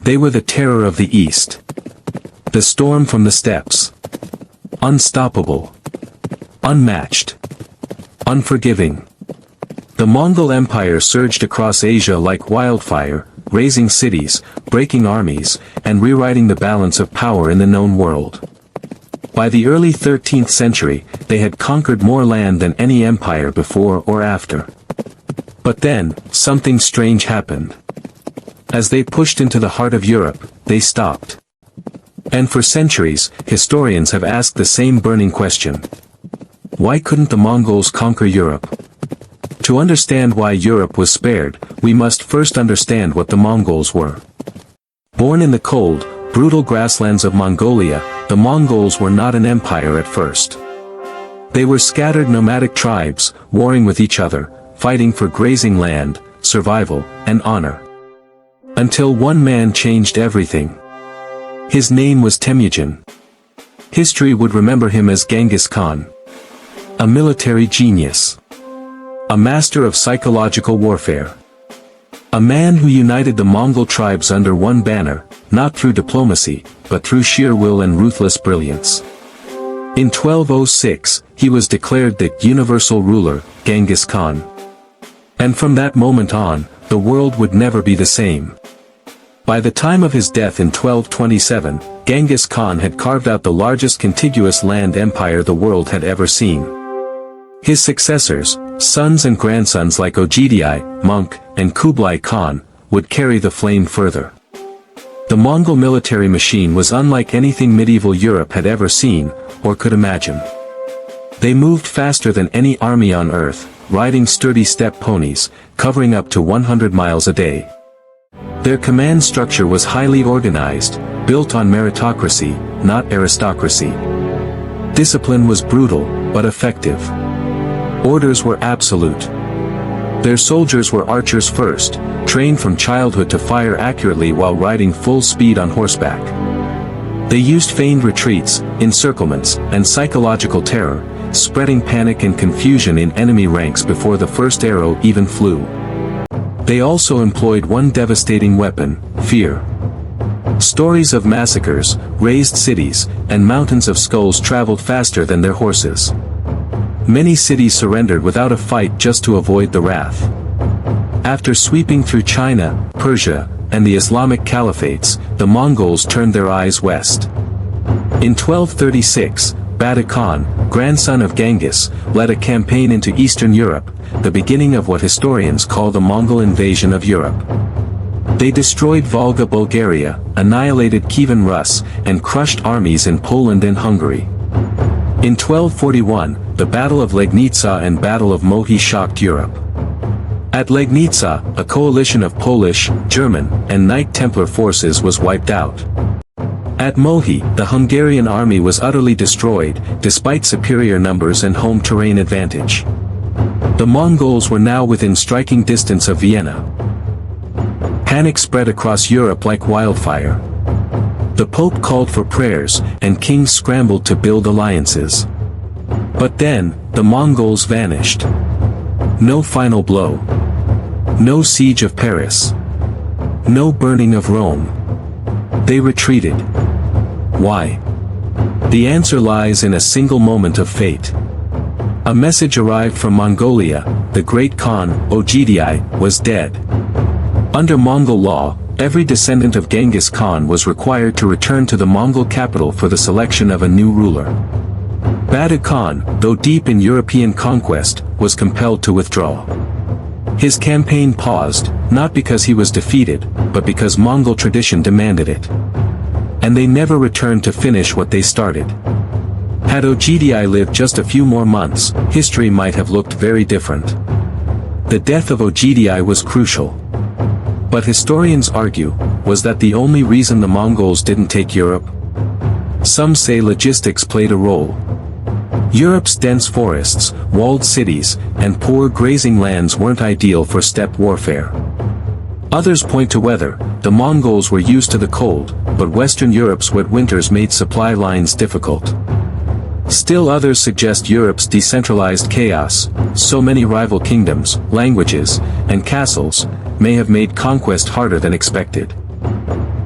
They were the terror of the East. The storm from the steppes. Unstoppable. Unmatched. Unforgiving. The Mongol Empire surged across Asia like wildfire, razing cities, breaking armies, and rewriting the balance of power in the known world. By the early 13th century, they had conquered more land than any empire before or after. But then, something strange happened. As they pushed into the heart of Europe, they stopped. And for centuries, historians have asked the same burning question. Why couldn't the Mongols conquer Europe? To understand why Europe was spared, we must first understand what the Mongols were. Born in the cold, brutal grasslands of Mongolia, the Mongols were not an empire at first. They were scattered nomadic tribes, warring with each other, fighting for grazing land, survival, and honor. Until one man changed everything. His name was Temujin. History would remember him as Genghis Khan. A military genius. A master of psychological warfare. A man who united the Mongol tribes under one banner, not through diplomacy, but through sheer will and ruthless brilliance. In 1206, he was declared the universal ruler, Genghis Khan. And from that moment on, the world would never be the same. By the time of his death in 1227, Genghis Khan had carved out the largest contiguous land empire the world had ever seen. His successors, sons and grandsons like Ögedei, Monk, and Kublai Khan, would carry the flame further. The Mongol military machine was unlike anything medieval Europe had ever seen, or could imagine. They moved faster than any army on earth, riding sturdy steppe ponies, covering up to 100 miles a day. Their command structure was highly organized, built on meritocracy, not aristocracy. Discipline was brutal, but effective. Orders were absolute. Their soldiers were archers first, trained from childhood to fire accurately while riding full speed on horseback. They used feigned retreats, encirclements, and psychological terror, spreading panic and confusion in enemy ranks before the first arrow even flew. They also employed one devastating weapon, fear. Stories of massacres, razed cities, and mountains of skulls traveled faster than their horses. Many cities surrendered without a fight just to avoid the wrath. After sweeping through China, Persia, and the Islamic caliphates, the Mongols turned their eyes west. In 1236, Batu Khan, grandson of Genghis, led a campaign into Eastern Europe, the beginning of what historians call the Mongol invasion of Europe. They destroyed Volga, Bulgaria, annihilated Kievan Rus, and crushed armies in Poland and Hungary. In 1241, the Battle of Legnica and Battle of Mohi shocked Europe. At Legnica, a coalition of Polish, German, and Knight Templar forces was wiped out. At Mohi, the Hungarian army was utterly destroyed, despite superior numbers and home terrain advantage. The Mongols were now within striking distance of Vienna. Panic spread across Europe like wildfire. The Pope called for prayers, and kings scrambled to build alliances. But then, the Mongols vanished. No final blow. No siege of Paris. No burning of Rome. They retreated. Why? The answer lies in a single moment of fate. A message arrived from Mongolia: the great Khan, Ögedei, was dead. Under Mongol law, every descendant of Genghis Khan was required to return to the Mongol capital for the selection of a new ruler. Batu Khan, though deep in European conquest, was compelled to withdraw. His campaign paused, not because he was defeated, but because Mongol tradition demanded it. And they never returned to finish what they started. Had Ögedei lived just a few more months, history might have looked very different. The death of Ögedei was crucial. But historians argue, was that the only reason the Mongols didn't take Europe? Some say logistics played a role. Europe's dense forests, walled cities, and poor grazing lands weren't ideal for steppe warfare. Others point to weather. The Mongols were used to the cold, but Western Europe's wet winters made supply lines difficult. Still others suggest Europe's decentralized chaos, so many rival kingdoms, languages, and castles, may have made conquest harder than expected.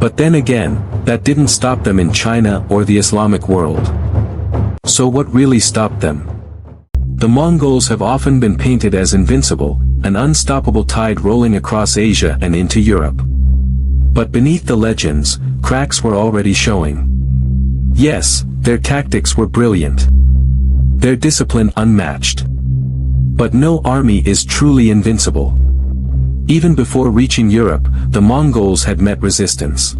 But then again, that didn't stop them in China or the Islamic world. So what really stopped them? The Mongols have often been painted as invincible, an unstoppable tide rolling across Asia and into Europe. But beneath the legends, cracks were already showing. Yes, their tactics were brilliant. Their discipline unmatched. But no army is truly invincible. Even before reaching Europe, the Mongols had met resistance.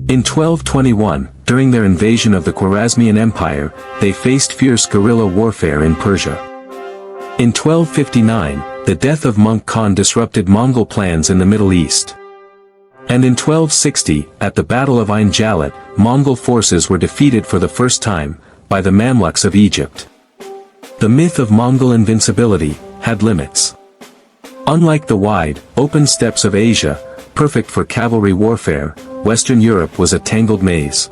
In 1221, during their invasion of the Khwarezmian Empire, they faced fierce guerrilla warfare in Persia. In 1259, the death of Monk Khan disrupted Mongol plans in the Middle East. And in 1260, at the Battle of Ain Jalut, Mongol forces were defeated for the first time, by the Mamluks of Egypt. The myth of Mongol invincibility had limits. Unlike the wide, open steppes of Asia, perfect for cavalry warfare, Western Europe was a tangled maze.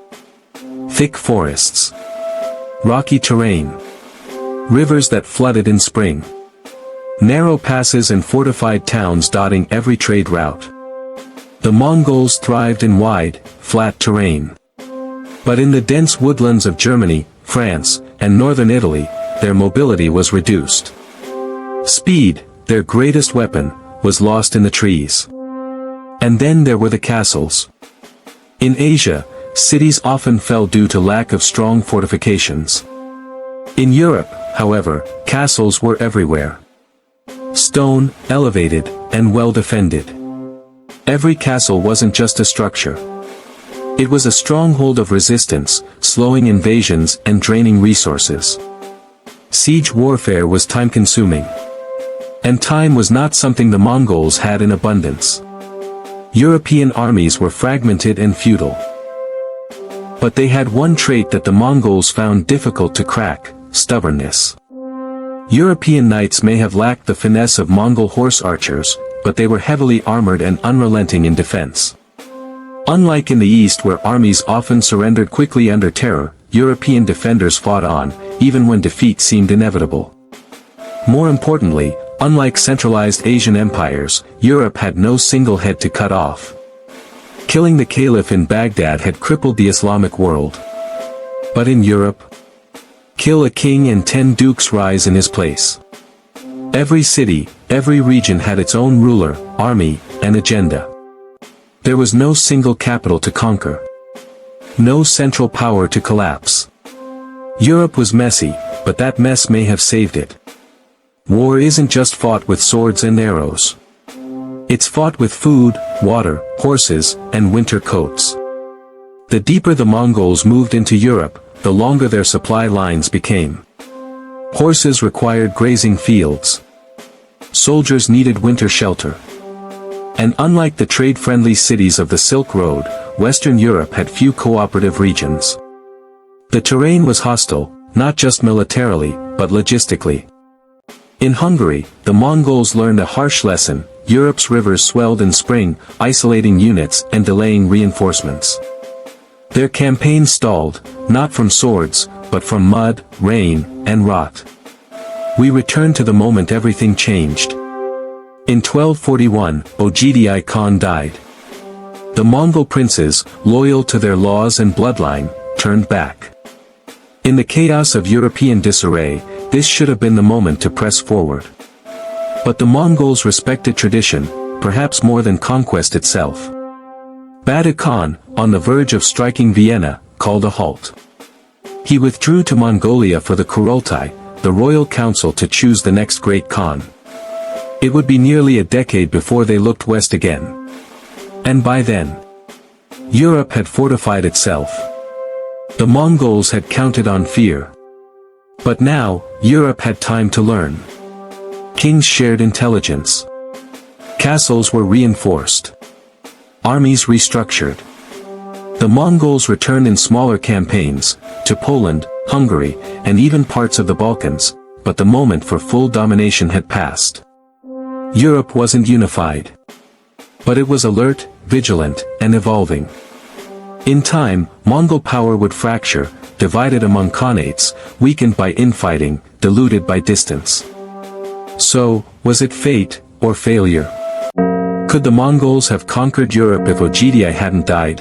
Thick forests. Rocky terrain. Rivers that flooded in spring. Narrow passes and fortified towns dotting every trade route. The Mongols thrived in wide, flat terrain. But in the dense woodlands of Germany, France, and northern Italy, their mobility was reduced. Speed, their greatest weapon, was lost in the trees. And then there were the castles. In Asia, cities often fell due to lack of strong fortifications. In Europe, however, castles were everywhere. Stone, elevated, and well defended. Every castle wasn't just a structure. It was a stronghold of resistance, slowing invasions and draining resources. Siege warfare was time-consuming. And time was not something the Mongols had in abundance. European armies were fragmented and futile. But they had one trait that the Mongols found difficult to crack: stubbornness. European knights may have lacked the finesse of Mongol horse archers, but they were heavily armored and unrelenting in defense. Unlike in the East where armies often surrendered quickly under terror, European defenders fought on, even when defeat seemed inevitable. More importantly, unlike centralized Asian empires, Europe had no single head to cut off. Killing the caliph in Baghdad had crippled the Islamic world. But in Europe, kill a king and 10 dukes rise in his place. Every city, every region had its own ruler, army, and agenda. There was no single capital to conquer. No central power to collapse. Europe was messy, but that mess may have saved it. War isn't just fought with swords and arrows. It's fought with food, water, horses, and winter coats. The deeper the Mongols moved into Europe, the longer their supply lines became. Horses required grazing fields. Soldiers needed winter shelter. And unlike the trade-friendly cities of the Silk Road, Western Europe had few cooperative regions. The terrain was hostile, not just militarily, but logistically. In Hungary, the Mongols learned a harsh lesson: Europe's rivers swelled in spring, isolating units and delaying reinforcements. Their campaign stalled, not from swords, but from mud, rain, and rot. We return to the moment everything changed. In 1241, Ögedei Khan died. The Mongol princes, loyal to their laws and bloodline, turned back. In the chaos of European disarray, this should have been the moment to press forward. But the Mongols respected tradition, perhaps more than conquest itself. Batu Khan, on the verge of striking Vienna, called a halt. He withdrew to Mongolia for the Kurultai, the royal council to choose the next great Khan. It would be nearly a decade before they looked west again. And by then, Europe had fortified itself. The Mongols had counted on fear. But now, Europe had time to learn. Kings shared intelligence. Castles were reinforced. Armies restructured. The Mongols returned in smaller campaigns, to Poland, Hungary, and even parts of the Balkans, but the moment for full domination had passed. Europe wasn't unified. But it was alert, vigilant, and evolving. In time, Mongol power would fracture, divided among khanates, weakened by infighting, diluted by distance. So, was it fate, or failure? Could the Mongols have conquered Europe if Ögedei hadn't died?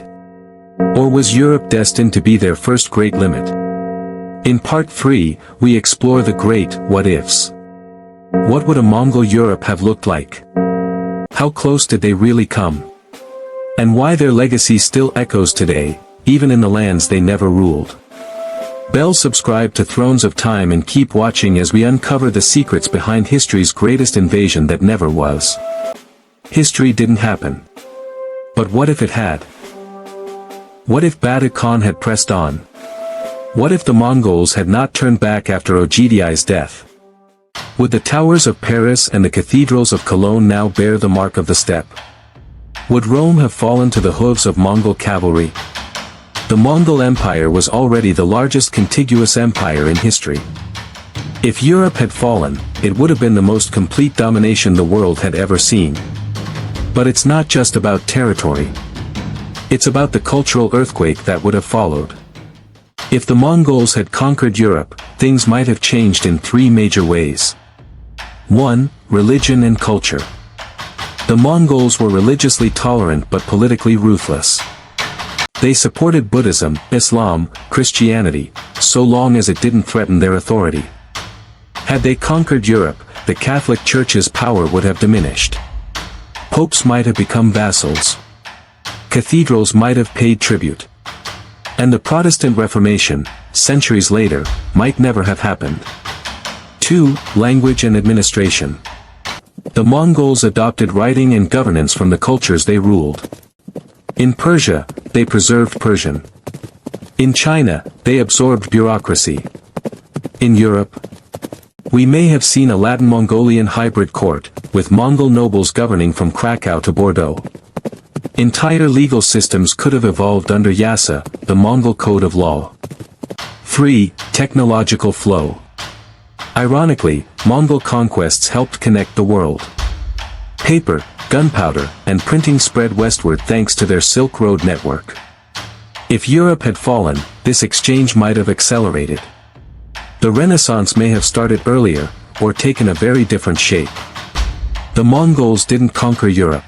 Or was Europe destined to be their first great limit? In part 3, we explore the great what-ifs. What would a Mongol Europe have looked like? How close did they really come? And why their legacy still echoes today, even in the lands they never ruled. Subscribe to Thrones of Time and keep watching as we uncover the secrets behind history's greatest invasion that never was. History didn't happen. But what if it had? What if Batu Khan had pressed on? What if the Mongols had not turned back after Ögedei's death? Would the towers of Paris and the cathedrals of Cologne now bear the mark of the steppe? Would Rome have fallen to the hooves of Mongol cavalry? The Mongol Empire was already the largest contiguous empire in history. If Europe had fallen, it would have been the most complete domination the world had ever seen. But it's not just about territory. It's about the cultural earthquake that would have followed. If the Mongols had conquered Europe, things might have changed in 3 major ways. 1. Religion and culture. The Mongols were religiously tolerant but politically ruthless. They supported Buddhism, Islam, Christianity, so long as it didn't threaten their authority. Had they conquered Europe, the Catholic Church's power would have diminished. Popes might have become vassals. Cathedrals might have paid tribute. And the Protestant Reformation, centuries later, might never have happened. 2. Language and administration. The Mongols adopted writing and governance from the cultures they ruled. In Persia, they preserved Persian. In China, they absorbed bureaucracy. In Europe, we may have seen a Latin-Mongolian hybrid court, with Mongol nobles governing from Krakow to Bordeaux. Entire legal systems could have evolved under Yasa, the Mongol code of law. 3. Technological flow. Ironically, Mongol conquests helped connect the world. Paper, gunpowder, and printing spread westward thanks to their Silk Road network. If Europe had fallen, this exchange might have accelerated. The Renaissance may have started earlier, or taken a very different shape. The Mongols didn't conquer Europe.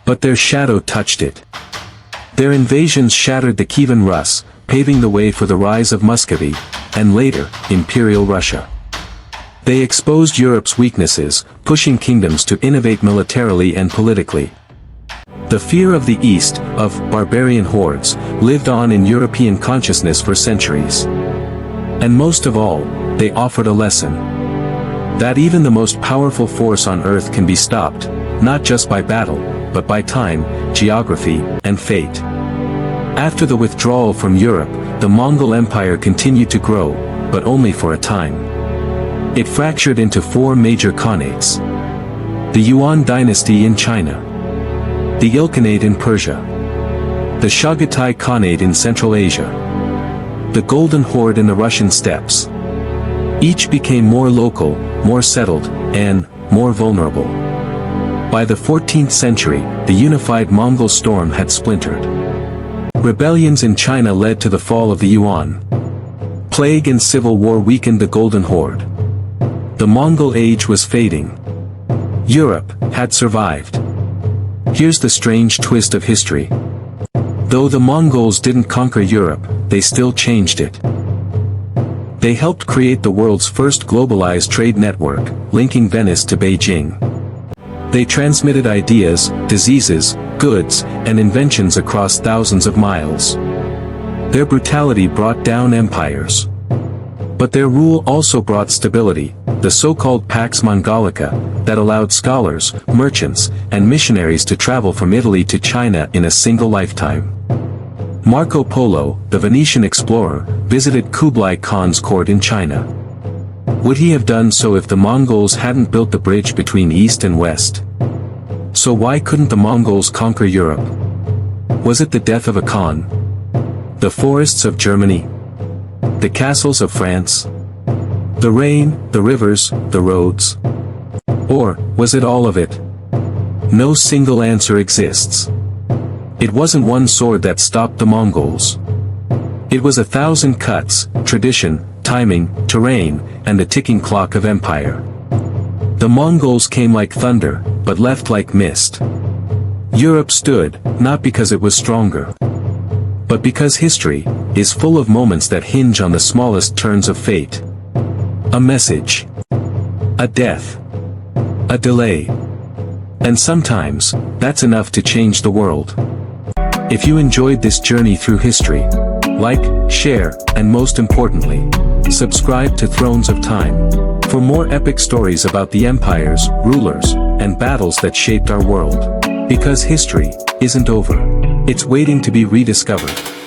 But their shadow touched it. Their invasions shattered the Kievan Rus, paving the way for the rise of Muscovy, and later, Imperial Russia. They exposed Europe's weaknesses, pushing kingdoms to innovate militarily and politically. The fear of the East, of barbarian hordes, lived on in European consciousness for centuries. And most of all, they offered a lesson. That even the most powerful force on earth can be stopped, not just by battle, but by time, geography, and fate. After the withdrawal from Europe, the Mongol Empire continued to grow, but only for a time. It fractured into 4 major khanates. The Yuan dynasty in China. The Ilkhanate in Persia. The Chagatai Khanate in Central Asia. The Golden Horde in the Russian steppes. Each became more local, more settled, and more vulnerable. By the 14th century, the unified Mongol storm had splintered. Rebellions in China led to the fall of the Yuan. Plague and civil war weakened the Golden Horde. The Mongol age was fading. Europe had survived. Here's the strange twist of history. Though the Mongols didn't conquer Europe, they still changed it. They helped create the world's first globalized trade network, linking Venice to Beijing. They transmitted ideas, diseases, goods, and inventions across thousands of miles. Their brutality brought down empires. But their rule also brought stability, the so-called Pax Mongolica, that allowed scholars, merchants, and missionaries to travel from Italy to China in a single lifetime. Marco Polo, the Venetian explorer, visited Kublai Khan's court in China. Would he have done so if the Mongols hadn't built the bridge between East and West? So why couldn't the Mongols conquer Europe? Was it the death of a Khan? The forests of Germany? The castles of France? The rain, the rivers, the roads? Or, was it all of it? No single answer exists. It wasn't one sword that stopped the Mongols. It was 1,000 cuts, tradition, timing, terrain, and the ticking clock of empire. The Mongols came like thunder, but left like mist. Europe stood, not because it was stronger, but because history is full of moments that hinge on the smallest turns of fate. A message, a death, a delay, and sometimes, that's enough to change the world. If you enjoyed this journey through history, like, share, and most importantly, subscribe to Thrones of Time, for more epic stories about the empires, rulers, and battles that shaped our world. Because history isn't over. It's waiting to be rediscovered.